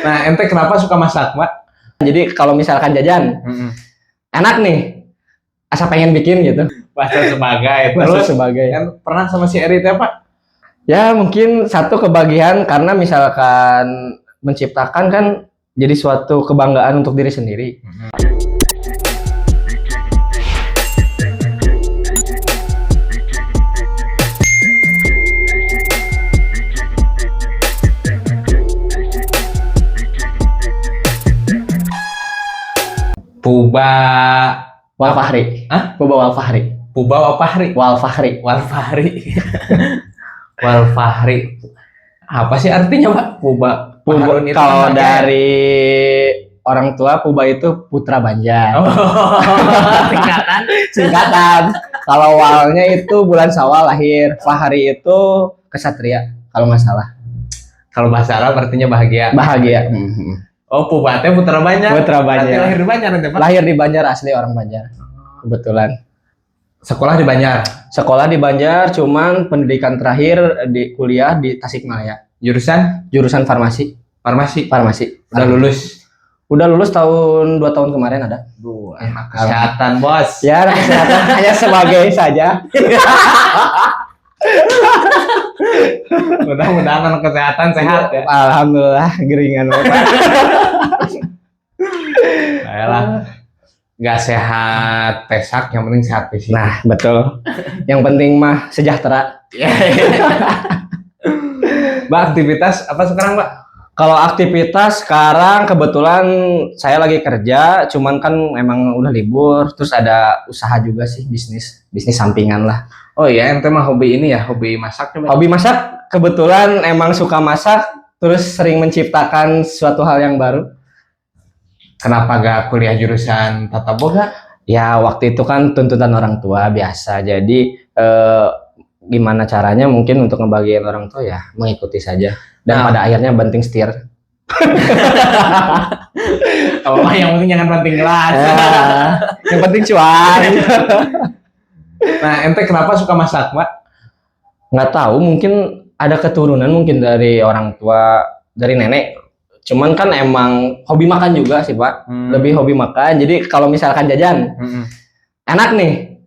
Nah, ente kenapa suka masak, Pak? Jadi kalau misalkan jajan, enak nih, asa pengen bikin gitu. Bahasa sebagai. Terus Terus sebagai. kan pernah sama si Eri teh, Pak? Ya mungkin satu kebahagiaan karena misalkan menciptakan kan jadi suatu kebanggaan untuk diri sendiri. Puba Walfahri. Hah? Puba Walfahri. Puba Walfahri. Walfahri. Walfahri. Walfahri. Apa sih artinya, Pak? Puba. Puba Harun itu kalau kan dari orang tua Puba itu putra Banjar. Oh, singkatan. Singkatan. Kalau Walnya itu bulan Syawal lahir. Fahri itu kesatria kalau nggak salah. Kalau bahasa Arab artinya bahagia. Bahagia. Oh, Puba teh putra Banjar. Putra Berarti Banjar. lahir di Banjar nanti, Pak. Lahir di Banjar, asli orang Banjar. Kebetulan. Sekolah di Banjar. Sekolah di Banjar, cuman pendidikan terakhir di kuliah di Tasikmalaya. Jurusan Farmasi. farmasi. Udah lulus. Udah lulus 2 tahun kemarin ada. Anak kesehatan, Bos. Ya, anak kesehatan hanya sebagai saja. Mudah-mudahan anak kesehatan sehat ya. Alhamdulillah, geringan banget. Ayolah. Nggak sehat pesak, yang penting sehat fisik. Nah, betul. Yang penting mah sejahtera. Mbak, aktivitas apa sekarang, Mbak? Kalau aktivitas sekarang kebetulan saya lagi kerja, cuman kan emang udah libur, terus ada usaha juga sih, bisnis sampingan lah. Oh iya, ente mah hobi ini ya, hobi masak coba. Hobi masak, kebetulan emang suka masak, terus sering menciptakan suatu hal yang baru. Kenapa gak kuliah jurusan tata boga? Ya waktu itu kan tuntutan orang tua biasa, jadi gimana caranya mungkin untuk ngebagian orang tua ya mengikuti saja. Dan pada akhirnya banting setir. Oh, yang penting jangan banting gelas. Yang penting cuan. Nah, ente kenapa suka masak, Mbak? Nggak tahu, mungkin ada keturunan mungkin dari orang tua, dari nenek. Cuman kan emang hobi makan juga sih, Pak. Lebih hobi makan. Jadi kalau misalkan jajan, enak nih,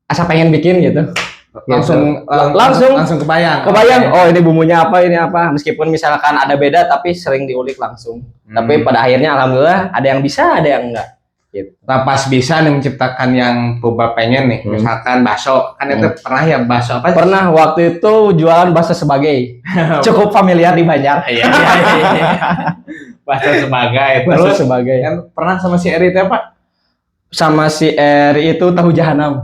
asa pengen bikin gitu. Langsung kebayang. Oh ini bumbunya apa, ini apa. Meskipun misalkan ada beda, tapi sering diulik langsung. Tapi pada akhirnya alhamdulillah ada yang bisa, ada yang enggak. Gitu. Nah, pas bisa nih menciptakan yang Puba pengen nih, misalkan bakso, kan itu pernah ya bakso apa? Pernah, waktu itu jualan bakso sebagai, cukup familiar di Banjar. Iya. Bakso sebagai. Bakso Terus sebagai. kan pernah sama si Eri teh, Pak? Sama si Eri itu tahu jahanam.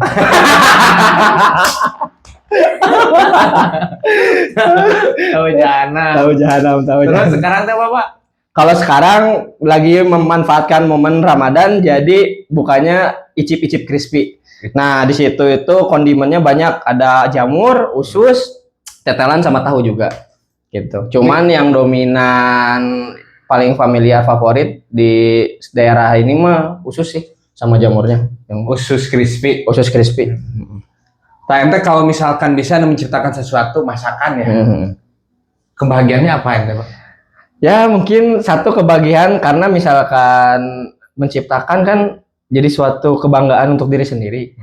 Tahu jahanam. Terus sekarang teh apa, Pak? Kalau sekarang lagi memanfaatkan momen Ramadan, jadi bukanya icip-icip crispy. Nah di situ itu kondimennya banyak, ada jamur, usus, tetelan sama tahu juga. Gitu. Cuman yang dominan paling familiar favorit di daerah ini mah usus sih sama jamurnya. Yang usus crispy. Nah, ente kalau misalkan bisa menciptakan sesuatu masakan ya, kebahagiaannya apa ente, Pak? Ya mungkin satu kebahagiaan karena misalkan menciptakan kan jadi suatu kebanggaan untuk diri sendiri.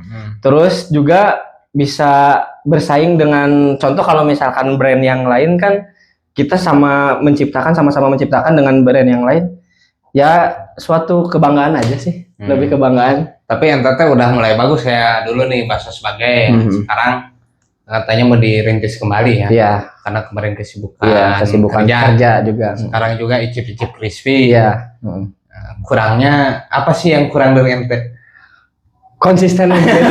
Terus juga bisa bersaing dengan, contoh kalau misalkan brand yang lain kan kita sama-sama menciptakan dengan brand yang lain. Ya suatu kebanggaan aja sih, lebih kebanggaan. Tapi ente udah mulai bagus ya dulu nih bakso sebagai, sekarang katanya mau dirintis kembali ya. Iya. Karena kemarin kesibukan. Iya, kesibukan kerja juga. Sekarang juga icip-icip crispy. Iya. Kurangnya apa sih yang kurang dari ente? Konsisten mungkin.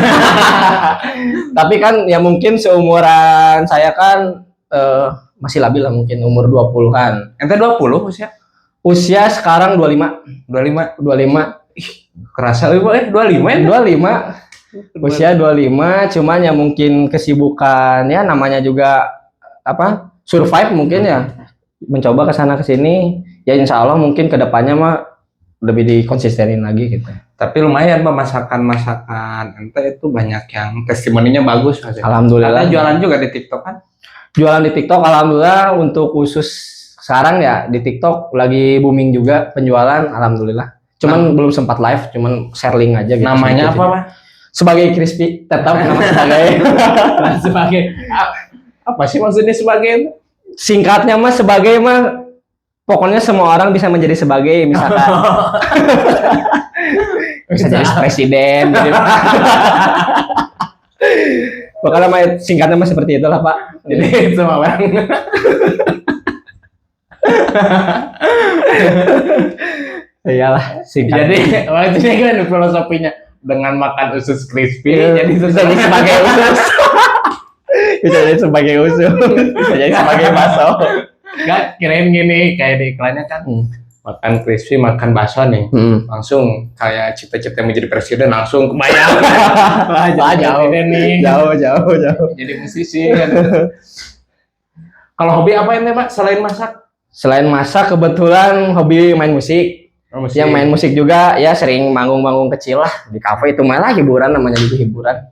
Tapi kan ya mungkin seumuran saya kan masih labil lah, mungkin umur 20-an. Ente 20 usia? Usia sekarang 25. 25. Kerasa 25 ya? 25. Usia 25, cuman ya mungkin kesibukan ya namanya juga apa? Survive mungkin ya. Mencoba ke sana ke sini, ya insya Allah mungkin kedepannya mah lebih dikonsistenin lagi gitu. Tapi lumayan Pak, masakan ente itu banyak yang testimoninya bagus Mas. Alhamdulillah. Karena jualan juga di TikTok kan? Jualan di TikTok, alhamdulillah. Untuk khusus sekarang ya di TikTok lagi booming juga penjualan, alhamdulillah. Cuman belum sempat live, cuman share link aja gitu. Namanya apa, Pak? Sebagai Crispy, tetap nama sebagai. Sebagai apa sih maksudnya sebagai? Singkatnya mah sebagai mah pokoknya semua orang bisa menjadi sebagai, misalkan bisa jadi presiden gitu. Pokoknya mah singkatnya mah seperti itulah, Pak. Jadi semua orang. Iyalah, singkat. Jadi maksudnya kan filosofinya dengan makan usus crispy jadi bisa jadi sebagai usus. Bisa jadi sebagai usus. Bisa jadi sebagai bakso. Gak kirain gini kayak di iklannya kan makan crispy makan bakso nih langsung kayak cita-cita menjadi presiden langsung kebayang. Jauh nih jauh jadi musisi kan. Kalau hobi apa ini Pak selain masak? Selain masak kebetulan hobi main musik. Yang main musik juga ya sering manggung-manggung kecil lah di kafe, itu malah hiburan, namanya juga hiburan.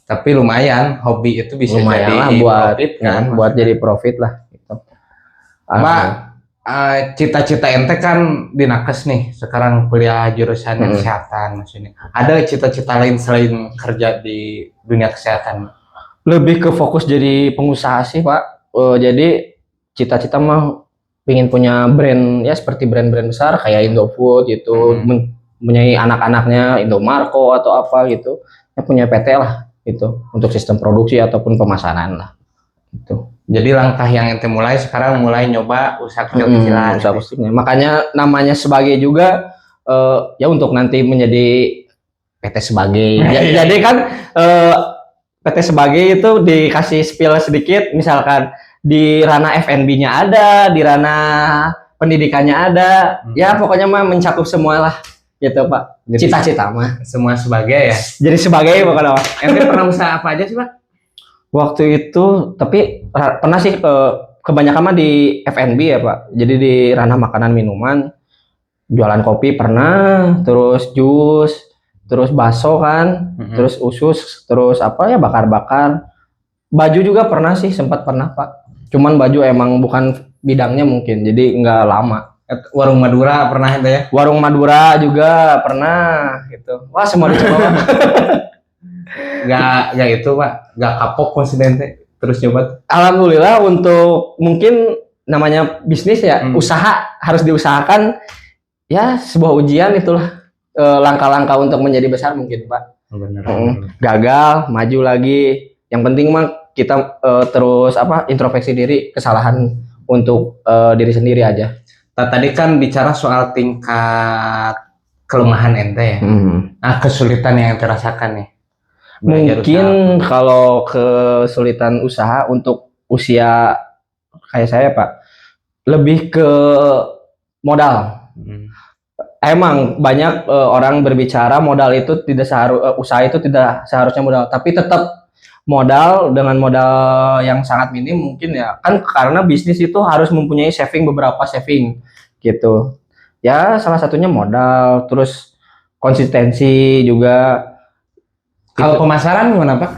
Tapi lumayan hobi itu bisa lumayan jadi lah buat profit, kan? Buat jadi profit lah gitu. Mbak, cita-cita ente kan di nakes nih, sekarang kuliah jurusan kesehatan maksudnya. Ada cita-cita lain selain kerja di dunia kesehatan? Lebih ke fokus jadi pengusaha sih, Pak. Jadi cita-cita mah pengen punya brand ya seperti brand-brand besar kayak Indofood gitu, mempunyai anak-anaknya Indomarko atau apa gitu. Ya punya PT lah gitu untuk sistem produksi ataupun pemasaran lah. Gitu. Jadi langkah yang ente mulai sekarang mulai nyoba usaha kecil-kecilan. Usaha kecilnya. Makanya namanya sebagai juga ya untuk nanti menjadi PT sebagai. Jadi kan PT sebagai itu dikasih spill sedikit, misalkan di ranah F&B-nya ada, di ranah pendidikannya ada, ya pokoknya mah mencakup semua lah, gitu Pak. Cita-cita mah. Semua sebagai ya. Jadi sebagai pokoknya Pak. Ente pernah usaha apa aja sih Pak? Waktu itu, tapi pernah sih kebanyakan mah di F&B ya Pak. Jadi di ranah makanan minuman, jualan kopi pernah, terus jus, terus bakso kan, terus usus, terus apa ya bakar-bakar. Baju juga pernah sih, sempat pernah Pak. Cuman baju emang bukan bidangnya mungkin, jadi nggak lama. Warung Madura pernah itu ya? Warung Madura juga pernah gitu. Wah semua dicoba. Nggak itu Pak, nggak kapok konsidente terus coba. Alhamdulillah untuk mungkin namanya bisnis ya, usaha harus diusahakan. Ya sebuah ujian itulah langkah-langkah untuk menjadi besar mungkin Pak. Benar. Gagal, maju lagi. Yang penting mah kita terus introspeksi diri, kesalahan untuk diri sendiri aja. Tadi kan bicara soal tingkat kelemahan ente ya. Nah, kesulitan yang ente rasakan nih. Mungkin kalau kesulitan usaha untuk usia kayak saya Pak, lebih ke modal. Emang banyak orang berbicara modal itu tidak usaha itu tidak seharusnya modal, tapi tetap modal dengan modal yang sangat minim mungkin ya kan, karena bisnis itu harus mempunyai beberapa saving gitu ya, salah satunya modal, terus konsistensi juga. Kalau pemasaran gimana Pak?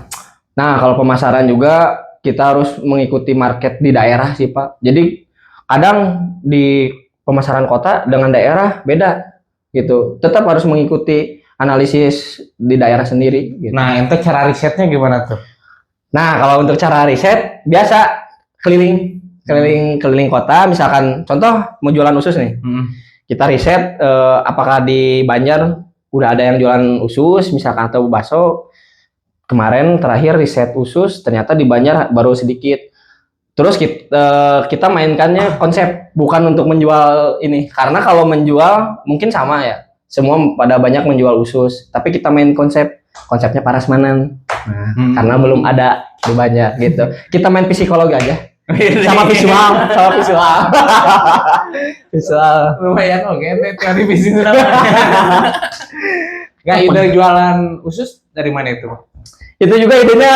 Nah kalau pemasaran juga kita harus mengikuti market di daerah sih Pak. Jadi kadang di pemasaran kota dengan daerah beda gitu, tetap harus mengikuti analisis di daerah sendiri gitu. Nah ente cara risetnya gimana tuh? Nah, kalau untuk cara riset, biasa keliling kota, misalkan contoh mau jualan usus nih. Kita riset apakah di Banjar udah ada yang jualan usus, misalkan atau bakso. Kemarin terakhir riset usus, ternyata di Banjar baru sedikit. Terus kita mainkannya konsep, bukan untuk menjual ini. Karena kalau menjual mungkin sama ya. Semua pada banyak menjual usus, tapi kita main konsepnya parasmanan. Nah, karena belum ada di Banjar gitu. Kita main psikologi aja. Sama visual. Visual. Lumayan oke, teori bisnis. Gak ide jualan usus dari mana itu? Itu juga idenya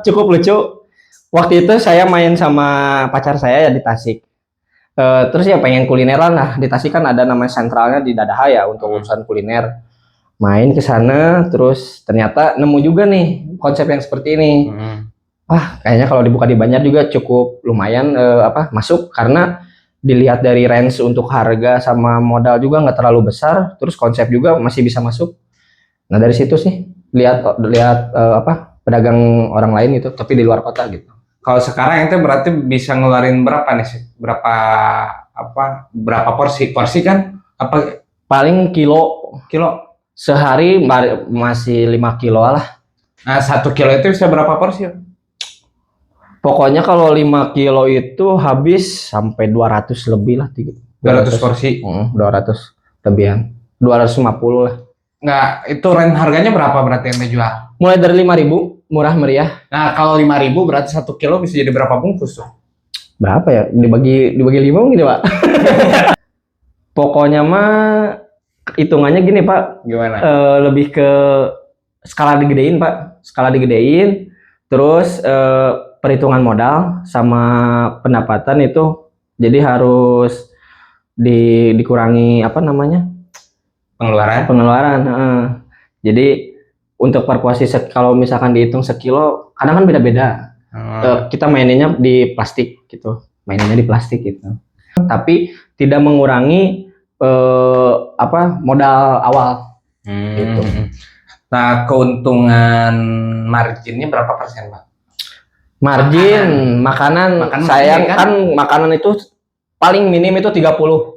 cukup lucu. Waktu itu saya main sama pacar saya ya di Tasik. Terus ya pengen kulineran lah, di Tasik kan ada namanya sentralnya di Dadaha ya untuk urusan kuliner. Main ke sana terus ternyata nemu juga nih konsep yang seperti ini. Kayaknya kalau dibuka di Banjar juga cukup lumayan masuk, karena dilihat dari range untuk harga sama modal juga nggak terlalu besar, terus konsep juga masih bisa masuk. Nah dari situ sih lihat lihat pedagang orang lain itu tapi di luar kota gitu. Kalau sekarang ente berarti bisa ngeluarin berapa nih sih? Berapa porsi? Porsi kan apa Paling kilo kilo? sehari masih 5 kilo lah. Nah, 1 kilo itu bisa berapa porsi? Pokoknya kalau 5 kilo itu habis sampai 200 lebih lah, 200 porsi. 200 lebihan. 250 lah. Nggak, itu harganya berapa berarti ente jual? Mulai dari 5.000, murah meriah. Nah, kalau 5.000 berarti 1 kilo bisa jadi berapa bungkus tuh? Berapa ya? Dibagi 5 mungkin ya, Pak. Pokoknya mah hitungannya gini, Pak. Gimana? Lebih ke skala digedein, Pak. Skala digedein, terus perhitungan modal sama pendapatan itu jadi harus dikurangi pengeluaran. Jadi untuk per porsi kalau misalkan dihitung sekilo, kadang kan beda-beda. Kita maininnya di plastik gitu, tapi tidak mengurangi modal awal. Gitu. Nah, keuntungan marginnya berapa persen, Pak? Makanan saya kan makanan itu paling minim itu 30%.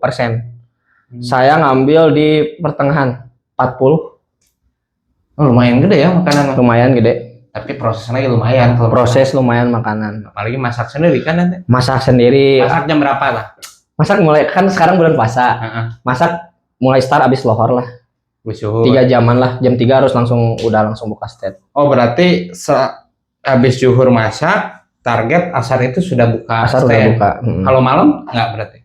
Saya ngambil di pertengahan 40. Lumayan gede ya makanan. Lumayan gede. Tapi prosesnya lumayan. Lumayan makanan. Apalagi masak sendiri kan nanti. Masak sendiri. Masak jam berapa lah? Masak mulai kan sekarang bulan puasa. Masak mulai start abis lohor lah. 3 jaman lah. Jam 3 harus langsung buka stet. Oh berarti habis zuhur masak, target asar itu sudah buka. Asar udah buka. Kalau malam nggak berarti?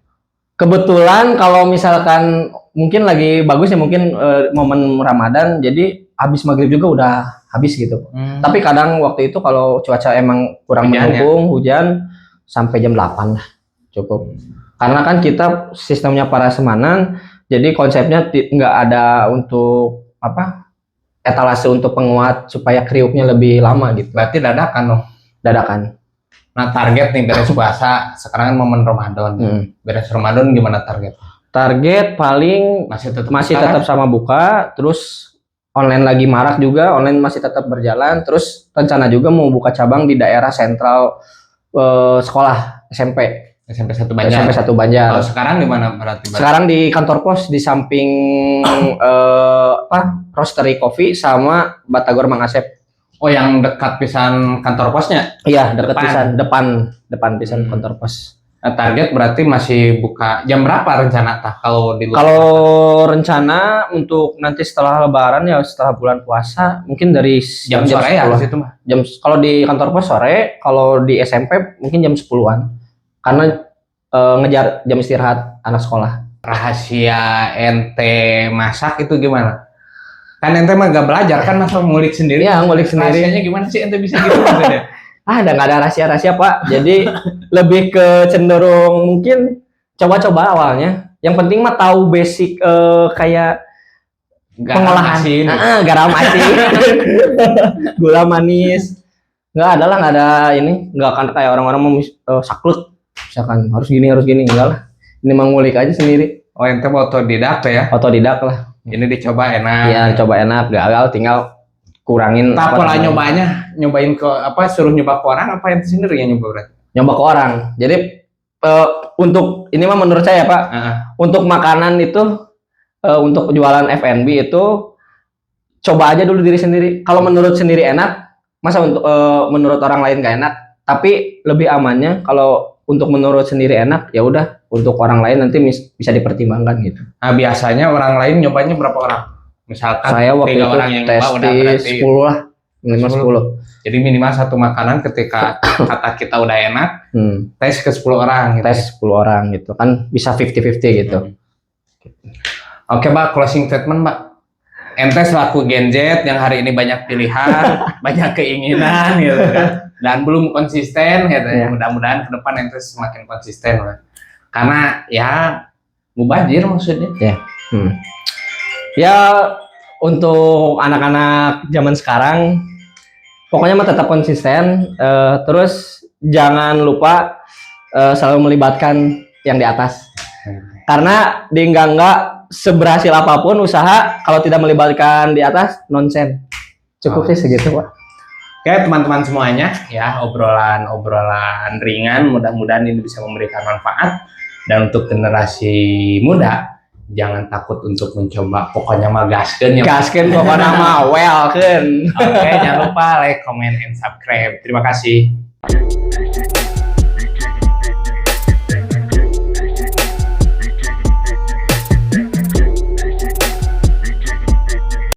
Kebetulan kalau misalkan mungkin lagi bagus ya, mungkin momen Ramadan, jadi habis maghrib juga udah habis gitu. Tapi kadang waktu itu kalau cuaca emang kurang mendukung, hujan sampai jam 8 lah cukup. Karena kan kita sistemnya parasemanan, jadi konsepnya nggak ada untuk etalase untuk penguat supaya kriuknya lebih lama gitu. Berarti dadakan dong. Dadakan. Nah target nih beres puasa, sekarang kan momen Ramadan. Beres Ramadan gimana target? Target paling masih tetap sama buka, terus online lagi marak juga, online masih tetap berjalan, terus rencana juga mau buka cabang di daerah sentral sekolah SMP 1 Banjar. SMP 1 Banjar. Kalau sekarang di mana berarti? Sekarang di kantor pos di samping Roastery Coffee sama Batagor Mang Asep. Oh, yang dekat pisan kantor posnya? Iya, dekat pisan depan pisan kantor pos. Nah, target berarti masih buka jam berapa rencana kalau di luar? Kalau rencana untuk nanti setelah Lebaran ya, setelah bulan puasa mungkin dari jam sore ya di situ mah. Kalau di kantor pos sore, kalau di SMP mungkin jam 10-an. Karena ngejar jam istirahat anak sekolah. Rahasia ente masak itu gimana? Kan ente mah gak belajar kan, masa ngulik sendiri? Iya, ngulik sendiri. Rahasianya gimana sih ente bisa gitu maksudnya? Nggak ada rahasia-rahasia, Pak. Jadi lebih ke cenderung mungkin coba-coba awalnya. Yang penting mah tahu basic kayak pengolahan. Garam asin, gula manis. Nggak ada ini. Nggak akan kayak orang-orang mau saklek. Misalkan harus gini, enggak lah. Ini mengulik aja sendiri. Oh, ente otodidak ya? Otodidak lah. Ini dicoba enak. Iya, coba enak, gagal tinggal kurangin. Nah, pola nyobain ke suruh nyoba ke orang apa ente sendiri yang nyoba berarti? Nyoba ke orang. Jadi untuk ini mah menurut saya, Pak, untuk makanan itu untuk jualan F&B itu coba aja dulu diri sendiri. Kalau menurut sendiri enak, masa untuk menurut orang lain gak enak? Tapi lebih amannya kalau untuk menurut sendiri enak, ya udah untuk orang lain nanti bisa dipertimbangkan gitu. Nah, biasanya orang lain nyobanya berapa orang? Misalkan saya waktu 3 itu orang yang tes udah berarti 10 lah, minimal 10. Jadi minimal satu makanan ketika kata kita udah enak, tes ke 10 orang gitu. Tes 10 orang gitu kan, bisa 50-50 gitu. Oke, Pak, closing statement, Pak. Ente selaku Gen Z yang hari ini banyak pilihan, banyak keinginan gitu kan, dan belum konsisten gitu. Mudah-mudahan ke depan ente semakin konsisten lah. Karena ya mubazir maksudnya. Ya untuk anak-anak zaman sekarang pokoknya mah tetap konsisten, terus jangan lupa selalu melibatkan yang di atas. Karena di enggak seberhasil apapun usaha kalau tidak melibatkan di atas nonsen. Cukup sih segitu, Pak. Oke, teman-teman semuanya, ya obrolan ringan, mudah-mudahan ini bisa memberikan manfaat. Dan untuk generasi muda, jangan takut untuk mencoba. Pokoknya mah gaskeun ya. Gaskeun pokoknya mah welkeun. Oke, jangan lupa like, comment, and subscribe. Terima kasih.